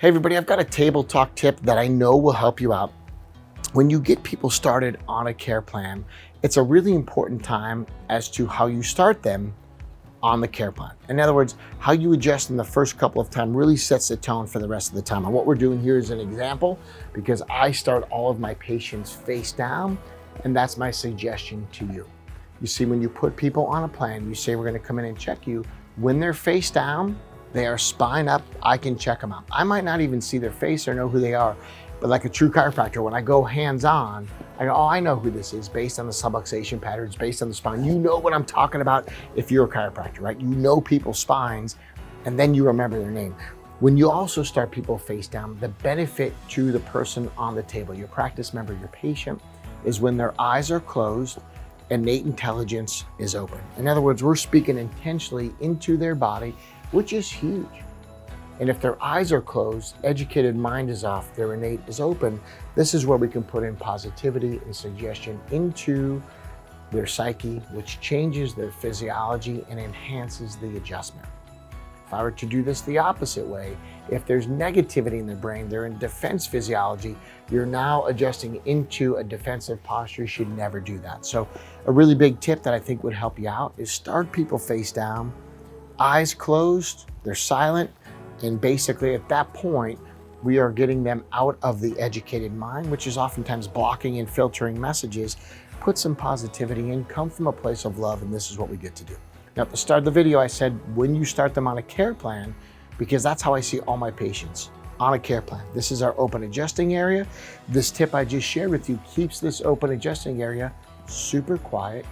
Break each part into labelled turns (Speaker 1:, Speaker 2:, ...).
Speaker 1: Hey everybody, I've got a table talk tip that I know will help you out. When you get people started on a care plan, it's a really important time as to how you start them on the care plan. In other words, how you adjust in the first couple of times really sets the tone for the rest of the time. And what we're doing here is an example because I start all of my patients face down, and that's my suggestion to you. You see, when you put people on a plan, you say we're going to come in and check you. When they're face down, they are spine up, I can check them out. I might not even see their face or know who they are, but like a true chiropractor, when I go hands-on, I go, oh, I know who this is based on the subluxation patterns, based on the spine. You know what I'm talking about if you're a chiropractor, right? You know people's spines, and then you remember their name. When you also start people face down, the benefit to the person on the table, your practice member, your patient, is when their eyes are closed, innate intelligence is open. In other words, we're speaking intentionally into their body, which is huge. And if their eyes are closed, educated mind is off, their innate is open, this is where we can put in positivity and suggestion into their psyche, which changes their physiology and enhances the adjustment. If I were to do this the opposite way, if there's negativity in the brain, they're in defense physiology, you're now adjusting into a defensive posture. You should never do that. So a really big tip that I think would help you out is start people face down, eyes closed, they're silent, and basically at that point, we are getting them out of the educated mind, which is oftentimes blocking and filtering messages. Put some positivity in, come from a place of love, and this is what we get to do. Now, at the start of the video, I said when you start them on a care plan, because that's how I see all my patients, on a care plan. This is our open adjusting area. This tip I just shared with you keeps this open adjusting area super quiet,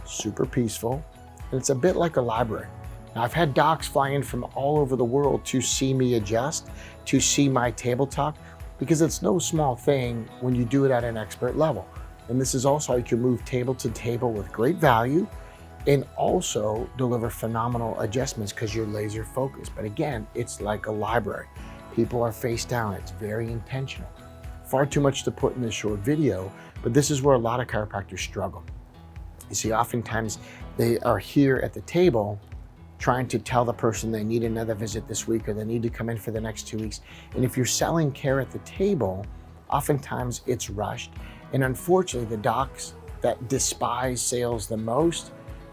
Speaker 1: super peaceful, and it's a bit like a library. Now, I've had docs fly in from all over the world to see me adjust, to see my table talk, because it's no small thing when you do it at an expert level. And this is also how you can move table to table with great value and also deliver phenomenal adjustments because you're laser focused. But again, it's like a library. People are face down. It's very intentional. Far too much to put in this short video, but this is where a lot of chiropractors struggle. You see, oftentimes they are here at the table trying to tell the person they need another visit this week or they need to come in for the next 2 weeks. And if you're selling care at the table, oftentimes it's rushed. And unfortunately, the docs that despise sales the most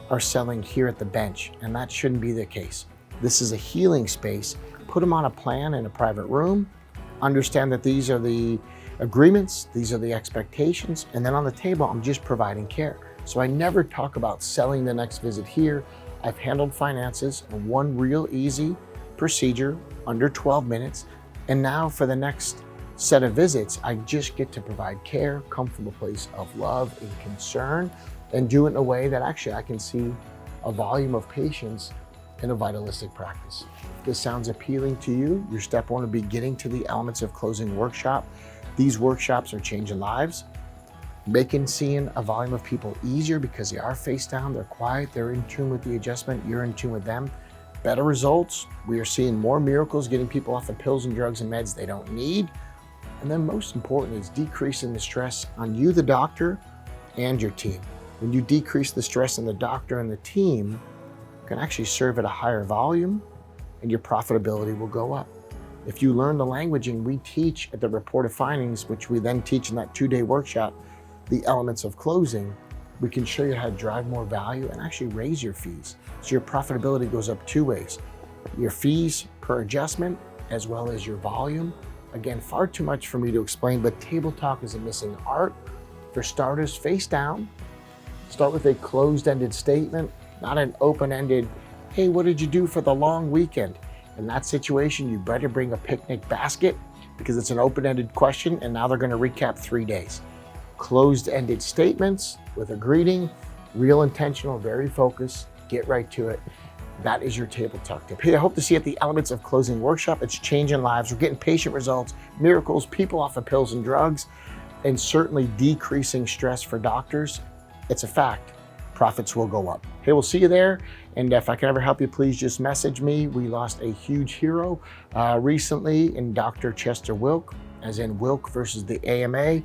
Speaker 1: are selling here at the bench, and that shouldn't be the case. This is a healing space. Put them on a plan in a private room. Understand that these are the agreements, these are the expectations, and then on the table, I'm just providing care. So I never talk about selling the next visit here. I've handled finances in one real easy procedure under 12 minutes. And now for the next set of visits, I just get to provide care, come from a place of love and concern, and do it in a way that actually I can see a volume of patients in a vitalistic practice. If this sounds appealing to you, your step one would be getting to the Elements of Closing workshop. These workshops are changing lives, making seeing a volume of people easier because they are face down, they're quiet, they're in tune with the adjustment, you're in tune with them. Better results. We are seeing more miracles, getting people off the pills and drugs and meds they don't need. And then most important is decreasing the stress on you, the doctor, and your team. When you decrease the stress on the doctor and the team, you can actually serve at a higher volume and your profitability will go up. If you learn the languaging we teach at the reported findings, which we then teach in that 2-day workshop, the Elements of Closing, we can show you how to drive more value and actually raise your fees. So your profitability goes up 2 ways. Your fees per adjustment, as well as your volume. Again, far too much for me to explain, but table talk is a missing art. For starters, face down. Start with a closed-ended statement, not an open-ended, hey, what did you do for the long weekend? In that situation, you better bring a picnic basket because it's an open-ended question, and now they're going to recap 3 days. Closed-ended statements with a greeting, real intentional, very focused, get right to it. That is your table talk tip. Hey, I hope to see you at the Elements of Closing workshop. It's changing lives. We're getting patient results, miracles, people off of pills and drugs, and certainly decreasing stress for doctors. It's a fact. Profits will go up. Hey, we'll see you there. And if I can ever help you, please just message me. We lost a huge hero recently in Dr. Chester Wilk, as in Wilk versus the AMA.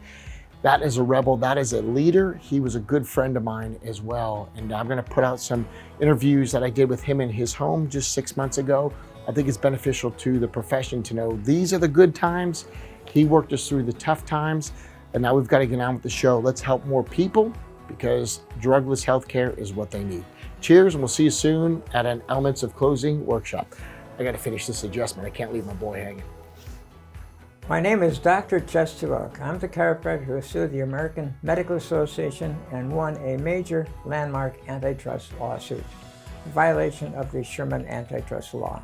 Speaker 1: That is a rebel, that is a leader. He was a good friend of mine as well. And I'm gonna put out some interviews that I did with him in his home just 6 months ago. I think it's beneficial to the profession to know these are the good times. He worked us through the tough times, and now we've got to get on with the show. Let's help more people, because drugless healthcare is what they need. Cheers, and we'll see you soon at an Elements of Closing workshop. I got to finish this adjustment. I can't leave my boy hanging.
Speaker 2: My name is Dr. Chestivok. I'm the chiropractor who sued the American Medical Association and won a major landmark antitrust lawsuit, in violation of the Sherman antitrust law.